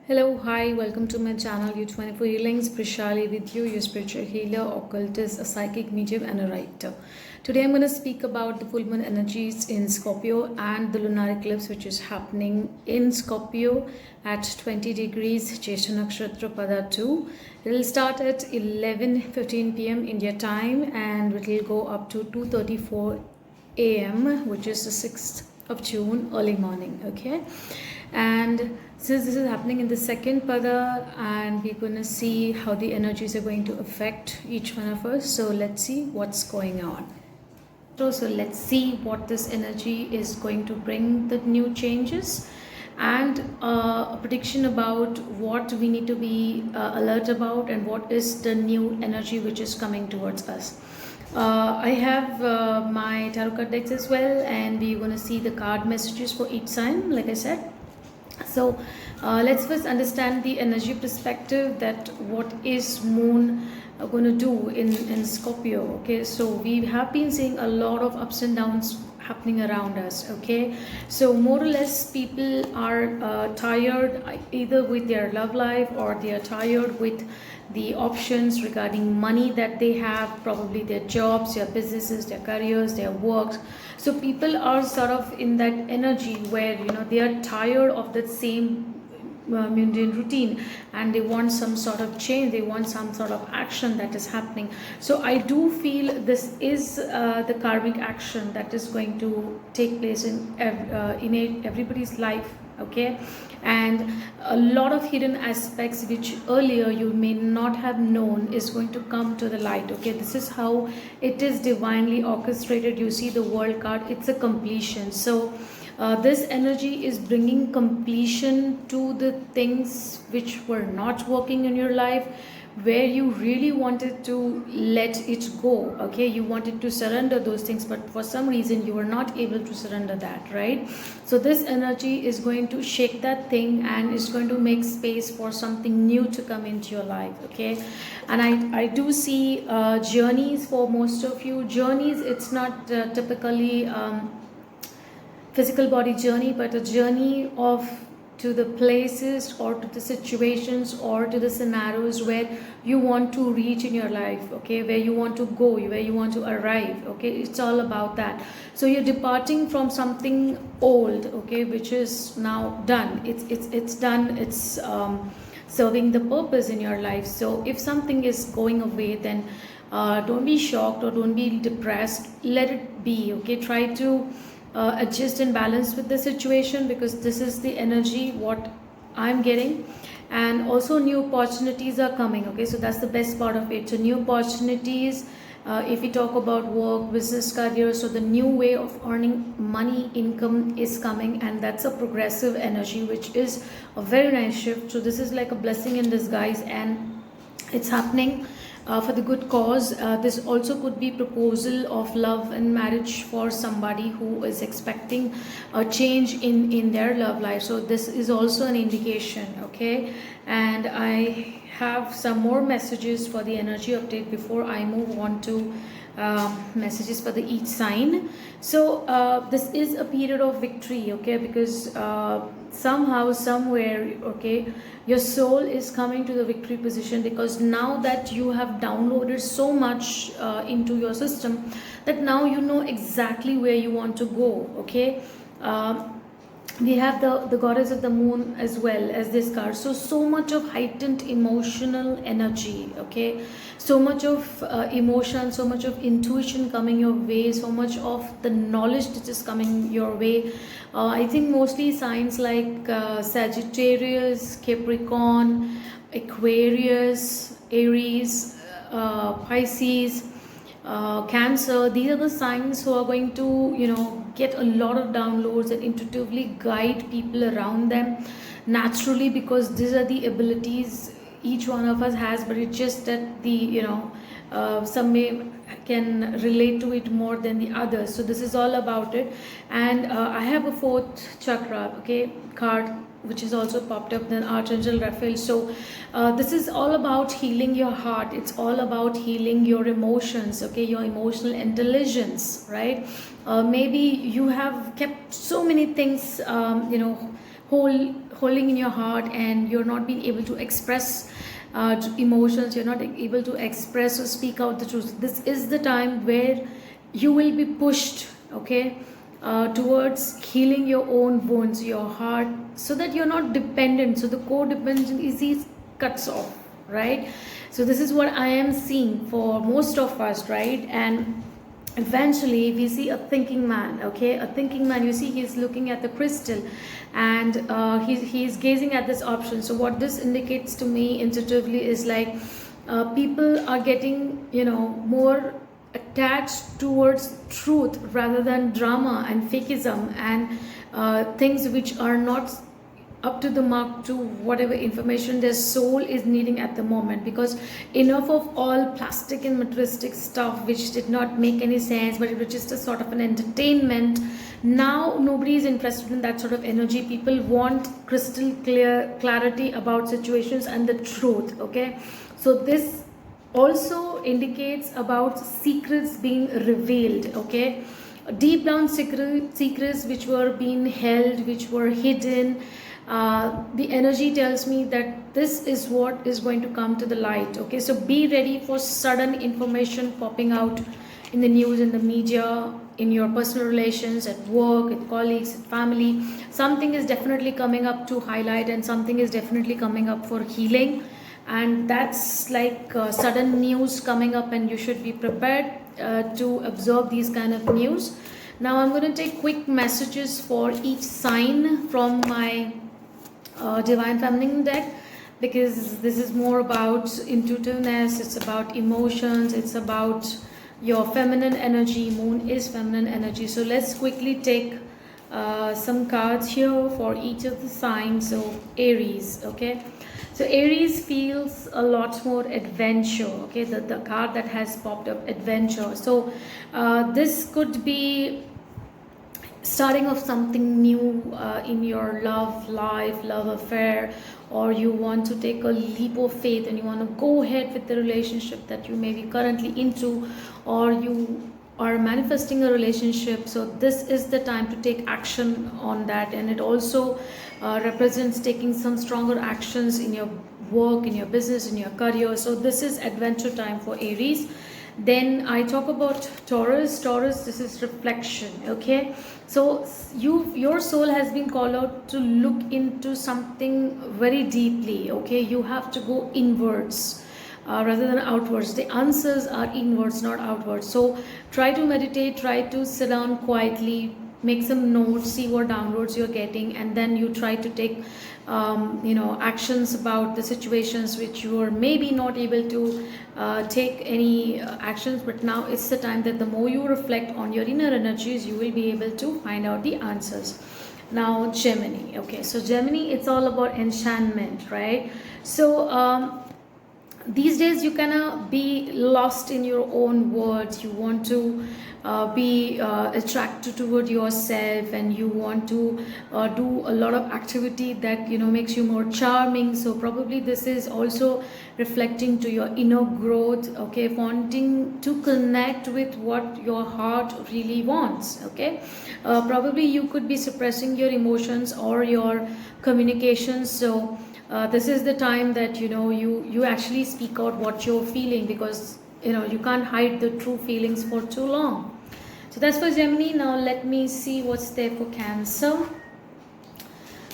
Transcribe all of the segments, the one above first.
Hello, hi, welcome to my channel U24 Healings. Prishali with you, your spiritual healer, occultist, a psychic medium, and a writer. Today I'm going to speak about the full moon energies in Scorpio and the lunar eclipse which is happening in Scorpio at 20 degrees Jyeshtha Nakshatra Pada 2. It will start at 11:15 p.m. India time and it will go up to 2:34 a.m. which is the 6th of June early morning. Okay, and since this is happening in the second pada, and we're going to see how the energies are going to affect each one of us, so let's see what's going on. So let's see what this energy is going to bring, the new changes, and a prediction about what we need to be alert about and what is the new energy which is coming towards us. I have my tarot card decks as well, and we're going to see the card messages for each sign, like I said. So let's first understand the energy perspective, that what is moon going to do in Scorpio. Okay, so we have been seeing a lot of ups and downs happening around us. Okay, so more or less people are tired either with their love life, or they are tired with the options regarding money that they have, probably their jobs, their businesses, their careers, their works. So people are sort of in that energy where they are tired of that same mundane routine, and they want some sort of change, they want some sort of action that is happening. So I do feel this is the karmic action that is going to take place in everybody's life. Okay, and a lot of hidden aspects which earlier you may not have known is going to come to the light. Okay, this is how it is divinely orchestrated. You see the world card, it's a completion. So this energy is bringing completion to the things which were not working in your life, where you really wanted to let it go. Okay, you wanted to surrender those things, but for some reason you were not able to surrender that, right? So this energy is going to shake that thing and is going to make space for something new to come into your life. Okay, and I do see journeys for most of you. Journeys, it's not typically physical body journey, but a journey of to the places or to the situations or to the scenarios where you want to reach in your life. Okay, where you want to go, where you want to arrive. Okay, it's all about that. So you're departing from something old, okay, which is now done. It's done. It's serving the purpose in your life. So if something is going away, then don't be shocked or don't be depressed. Let it be. Okay, try to adjust and balance with the situation, because this is the energy what I'm getting. And also new opportunities are coming. Okay, so that's the best part of it. So new opportunities, if we talk about work, business, career, so the new way of earning money, income is coming, and that's a progressive energy, which is a very nice shift. So this is like a blessing in disguise, and it's happening for the good cause. This also could be proposal of love and marriage for somebody who is expecting a change in their love life. So this is also an indication. Okay, and I have some more messages for the energy update before I move on to messages for the each sign. So this is a period of victory. Okay, because somehow, somewhere, okay, your soul is coming to the victory position, because now that you have downloaded so much into your system, that now you know exactly where you want to go. Okay, we have the goddess of the moon as well as this card. So much of heightened emotional energy. Okay, so much of emotion, so much of intuition coming your way, so much of the knowledge that is coming your way. I think mostly signs like Sagittarius, Capricorn, Aquarius, Aries, Pisces, Cancer, these are the signs who are going to get a lot of downloads and intuitively guide people around them naturally, because these are the abilities each one of us has. But it's just that some may can relate to it more than the others. So this is all about it. And I have a fourth chakra, okay, card, which is also popped up, then Archangel Raphael. So this is all about healing your heart. It's all about healing your emotions. Okay, your emotional intelligence, right? Maybe you have kept so many things holding in your heart, and you're not being able to express emotions, you're not able to express or speak out the truth. This is the time where you will be pushed, okay, towards healing your own wounds, your heart, so that you're not dependent, so the codependency cuts off, right? So this is what I am seeing for most of us, right? And eventually we see a thinking man, okay, a thinking man, you see he's looking at the crystal, and he's gazing at this option. So what this indicates to me intuitively is like people are getting, you know, more attached towards truth rather than drama and fakeism and things which are not up to the mark to whatever information their soul is needing at the moment, because enough of all plastic and materialistic stuff which did not make any sense, but it was just a sort of an entertainment. Now nobody is interested in that sort of energy. People want crystal clear clarity about situations and the truth, okay? So this also indicates about secrets being revealed, okay? Deep down secrets which were being held, which were hidden. The energy tells me that this is what is going to come to the light, okay? So be ready for sudden information popping out in the news, in the media, in your personal relations, at work, with colleagues, with family. Something is definitely coming up to highlight, and something is definitely coming up for healing, and that's like sudden news coming up, and you should be prepared to absorb these kind of news. Now I'm going to take quick messages for each sign from my Divine Feminine deck, because this is more about intuitiveness, it's about emotions, it's about your feminine energy. Moon is feminine energy. So let's quickly take some cards here for each of the signs. So Aries, okay? So Aries feels a lot more adventure, okay? The card that has popped up, adventure. So this could be starting of something new in your love life, love affair, or you want to take a leap of faith and you want to go ahead with the relationship that you may be currently into, or you are manifesting a relationship. So this is the time to take action on that, and it also represents taking some stronger actions in your work, in your business, in your career. So this is adventure time for Aries. Then I talk about Taurus. This is reflection, okay? So your soul has been called out to look into something very deeply, okay? You have to go inwards rather than outwards. The answers are inwards, not outwards. So try to meditate, try to sit down quietly, make some notes, see what downloads you're getting, and then you try to take actions about the situations which you are maybe not able to take any actions. But now it's the time that the more you reflect on your inner energies, you will be able to find out the answers. Now Gemini, okay, so Gemini, it's all about enchantment, right? So these days you cannot be lost in your own words. You want to be attracted toward yourself, and you want to do a lot of activity that makes you more charming. So probably this is also reflecting to your inner growth, okay, wanting to connect with what your heart really wants, okay. Probably you could be suppressing your emotions or your communications. So this is the time that you actually speak out what you're feeling, because you can't hide the true feelings for too long. So that's for Gemini. Now let me see what's there for Cancer.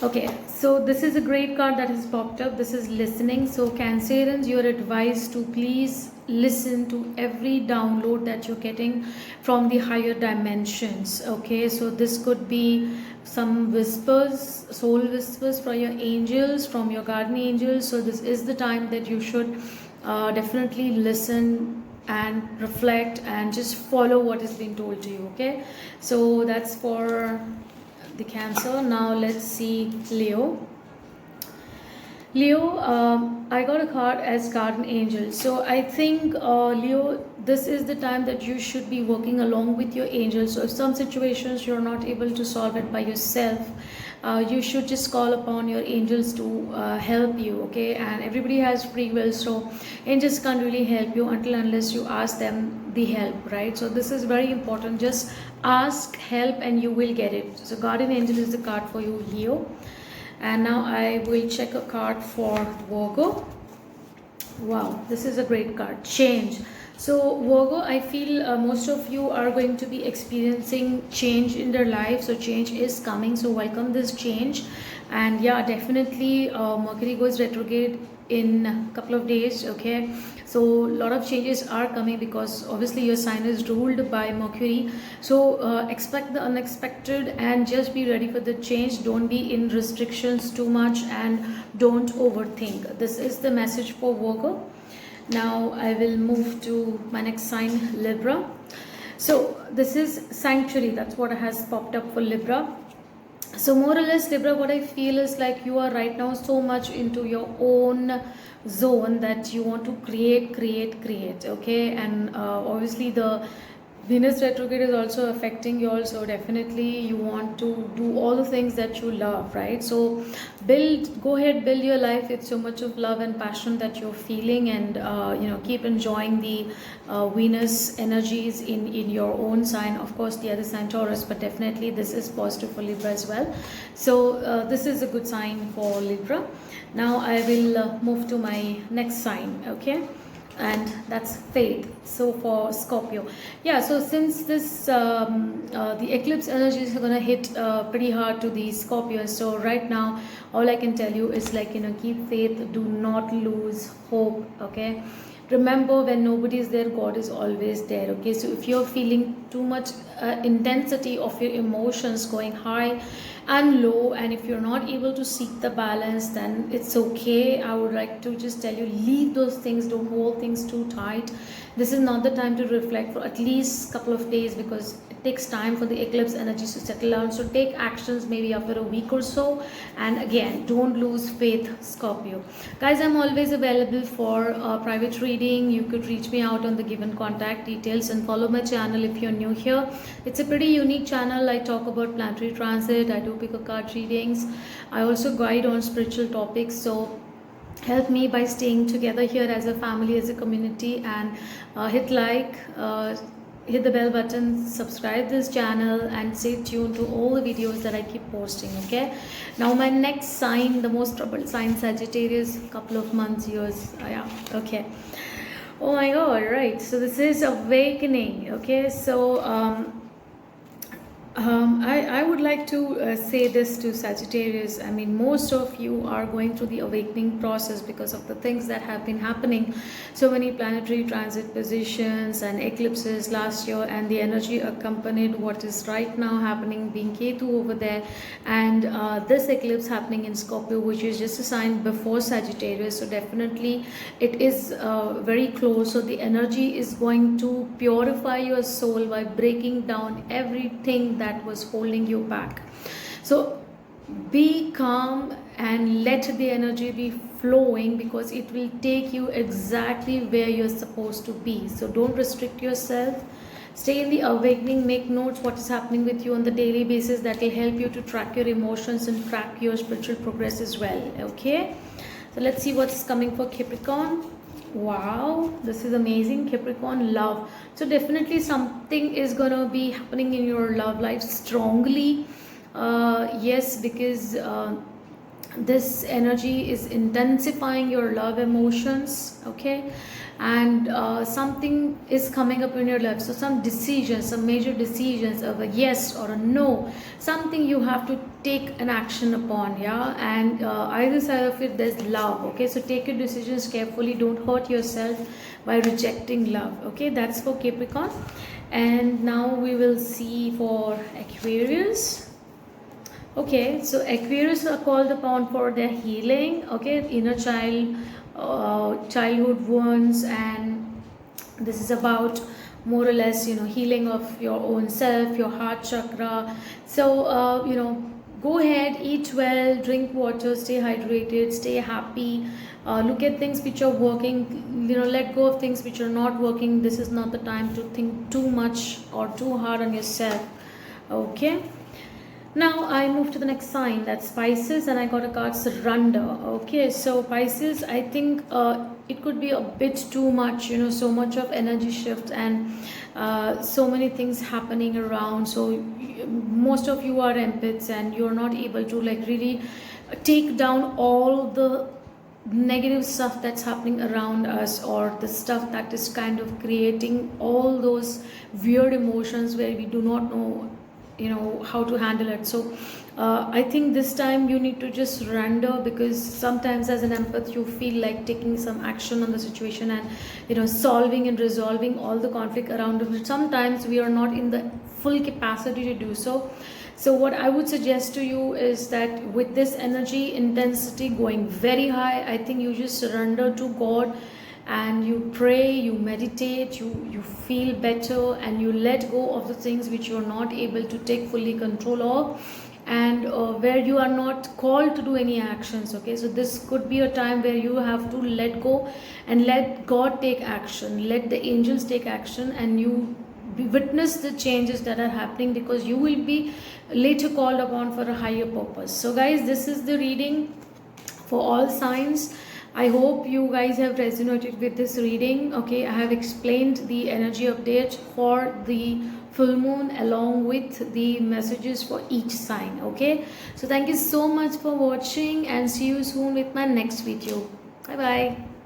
Okay, so this is a great card that has popped up. This is listening. So Cancerians, you're advised to please listen to every download that you're getting from the higher dimensions, okay. So this could be some whispers, soul whispers from your angels, from your guardian angels. So this is the time that you should definitely listen and reflect and just follow what is being told to you, okay. So that's for the Cancer. Now let's see Leo. I got a card as guardian angel. So I think Leo, this is the time that you should be working along with your angels. So if some situations you're not able to solve it by yourself, you should just call upon your angels to help you, okay. And everybody has free will, so angels can't really help you unless you ask them the help, right? So this is very important. Just ask help and you will get it. So guardian angel is the card for you, Leo. And now I will check a card for Virgo. Wow, this is a great card. Change. So, Virgo, I feel most of you are going to be experiencing change in their life. So, change is coming. So, welcome this change. And yeah, definitely Mercury goes retrograde in a couple of days. Okay, so a lot of changes are coming because obviously your sign is ruled by Mercury. So, expect the unexpected and just be ready for the change. Don't be in restrictions too much and don't overthink. This is the message for Virgo. Now I will move to my next sign, Libra. So this is Sanctuary. That's what has popped up for Libra. So more or less, Libra, what I feel is like you are right now so much into your own zone that you want to create. Okay, and obviously the Venus retrograde is also affecting you also. Definitely you want to do all the things that you love, right? So go ahead, build your life with so much of love and passion that you're feeling, and keep enjoying the Venus energies in your own sign. Of course, the other sign Taurus, but definitely this is positive for Libra as well. So this is a good sign for Libra. Now I will move to my next sign. Okay, and that's faith. So for Scorpio, yeah, so since this the eclipse energies are gonna hit pretty hard to the Scorpios, so right now all I can tell you is like, keep faith, do not lose hope. Okay, remember, when nobody is there, God is always there. Okay, so if you're feeling too much intensity of your emotions going high and low, and if you're not able to seek the balance, then it's okay. I would like to just tell you, leave those things, don't hold things too tight. This is not the time to reflect for at least a couple of days, because it takes time for the eclipse energies to settle down. So take actions maybe after a week or so, and again, don't lose faith, Scorpio. Guys, I'm always available for private reading. You could reach me out on the given contact details, and follow my channel if you're new here. It's a pretty unique channel. I talk about planetary transit, I do pick a card readings, I also guide on spiritual topics. So help me by staying together here as a family, as a community, and hit like, hit the bell button, subscribe this channel, and stay tuned to all the videos that I keep posting. Okay, now my next sign, the most troubled sign, Sagittarius, couple of months, years, yeah, okay. Oh my god, right, so this is awakening. Okay, so I would like to say this to Sagittarius. I mean, most of you are going through the awakening process because of the things that have been happening. So many planetary transit positions and eclipses last year, and the energy accompanied what is right now happening, being Ketu over there, and this eclipse happening in Scorpio, which is just a sign before Sagittarius. So definitely it is very close. So the energy is going to purify your soul by breaking down everything that was holding you back. So be calm and let the energy be flowing, because it will take you exactly where you're supposed to be. So don't restrict yourself, stay in the awakening, make notes what is happening with you on the daily basis. That will help you to track your emotions and track your spiritual progress as well. Okay, so let's see what's coming for Capricorn. Wow, this is amazing. Capricorn, love. So definitely something is gonna be happening in your love life strongly. Yes, because this energy is intensifying your love emotions. Okay, and something is coming up in your life. So some decisions, some major decisions of a yes or a no, something you have to take an action upon. Yeah, and either side of it, there's love. Okay, so take your decisions carefully, don't hurt yourself by rejecting love. Okay, that's for Capricorn. And now we will see for Aquarius. Okay, so Aquarius are called upon for their healing. Okay, inner child, childhood wounds, and this is about more or less, healing of your own self, your heart chakra. So go ahead, eat well, drink water, stay hydrated, stay happy. Look at things which are working, let go of things which are not working. This is not the time to think too much or too hard on yourself. Okay, now I move to the next sign, that's Pisces, and I got a card Surrender. Okay, so Pisces, I think it could be a bit too much, so much of energy shift and so many things happening around. So most of you are empaths and you're not able to like really take down all the negative stuff that's happening around us, or the stuff that is kind of creating all those weird emotions where we do not know, how to handle it. So I think this time you need to just surrender, because sometimes as an empath you feel like taking some action on the situation and solving and resolving all the conflict around us, but sometimes we are not in the full capacity to do so. So what I would suggest to you is that with this energy intensity going very high, I think you just surrender to God, and you pray, you meditate, you feel better, and you let go of the things which you are not able to take fully control of, and where you are not called to do any actions. Okay, so this could be a time where you have to let go and let God take action, let the angels take action, and you witness the changes that are happening, because you will be later called upon for a higher purpose. So guys, this is the reading for all signs. I hope you guys have resonated with this reading. Okay, I have explained the energy update for the full moon along with the messages for each sign. Okay, so thank you so much for watching, and see you soon with my next video. Bye bye.